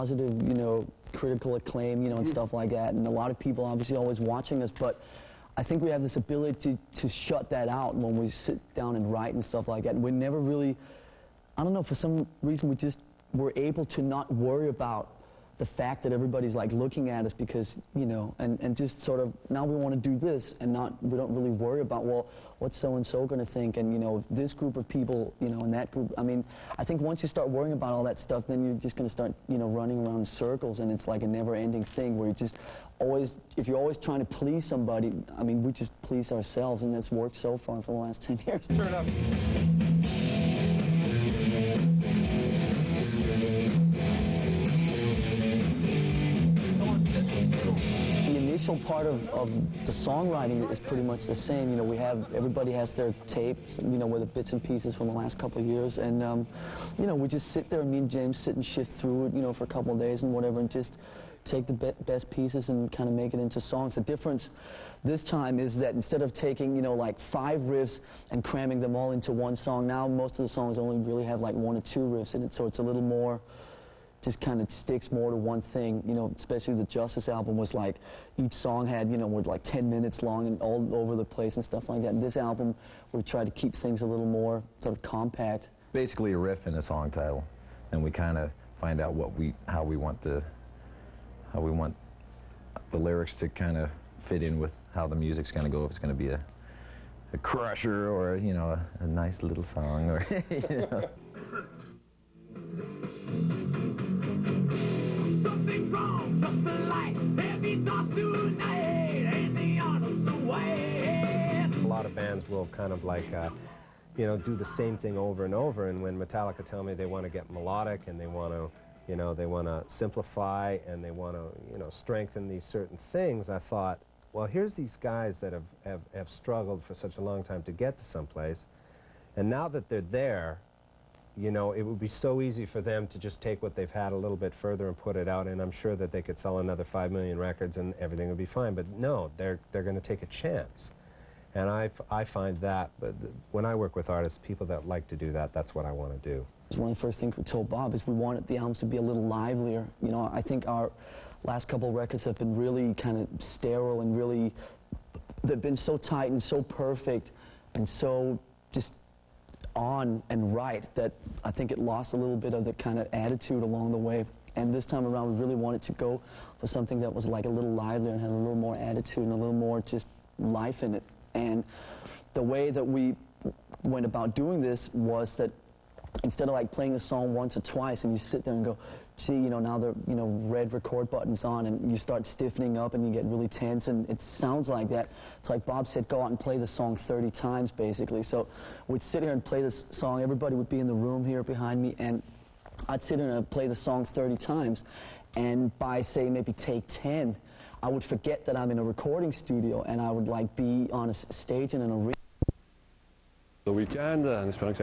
Positive, you know, critical acclaim, you know, and stuff like that, and a lot of people obviously always watching us, but I think we have this ability to shut that out when we sit down and write and stuff like that, and we never really, I don't know, for some reason we're able to not worry about the fact that everybody's like looking at us because, you know, and just sort of, now we want to do this, and we don't really worry about, well, what's so-and-so going to think, and, you know, this group of people, you know, and that group. I mean, I think once you start worrying about all that stuff, then you're just going to start, you know, running around in circles, and it's like a never-ending thing where you just always, if you're always trying to please somebody, I mean, we just please ourselves, and that's worked so far for the last 10 years. Turn it up. The initial part of the songwriting is pretty much the same. You know, everybody has their tapes, you know, with the bits and pieces from the last couple of years, and you know, we just sit there, me and James sit and shift through it, you know, for a couple of days and whatever, and just take the best pieces and kind of make it into songs. The difference this time is that instead of taking, you know, like 5 riffs and cramming them all into one song, now most of the songs only really have like 1 or 2 riffs in it, so it's a little more, just kind of sticks more to one thing, you know, especially the Justice album was like, each song had, you know, was like 10 minutes long and all over the place and stuff like that. And this album, we tried to keep things a little more sort of compact. Basically a riff and a song title, and we kind of find out how we want the lyrics to kind of fit in with how the music's going to go, if it's going to be a crusher or, you know, a nice little song, or, you know. Something's wrong, something like heavy thoughts tonight, and the honest away. A lot of bands will kind of like, you know, do the same thing over and over, and when Metallica tell me they want to get melodic and they want to, you know, they want to simplify and they want to, you know, strengthen these certain things, I thought, well, here's these guys that have struggled for such a long time to get to someplace, and now that they're there, you know, it would be so easy for them to just take what they've had a little bit further and put it out, and I'm sure that they could sell another 5 million records and everything would be fine. But no, they're going to take a chance. And I find that, but when I work with artists, people that like to do that, that's what I want to do. One of the first things we told Bob is we wanted the albums to be a little livelier. You know, I think our last couple of records have been really kind of sterile and really, they've been so tight and so perfect and so just on and right that I think it lost a little bit of the kind of attitude along the way. And this time around, we really wanted to go for something that was like a little livelier and had a little more attitude and a little more just life in it. And the way that we went about doing this was that instead of like playing the song once or twice and you sit there and go, gee, you know, now the, you know, red record button's on, and you start stiffening up and you get really tense, and it sounds like that. It's like Bob said, go out and play the song 30 times, basically. So we'd sit here and play this song. Everybody would be in the room here behind me, and I'd sit here and play the song 30 times, and by, say, maybe take 10, I would forget that I'm in a recording studio, and I would like be on a stage in an arena. The weekend, en espérant que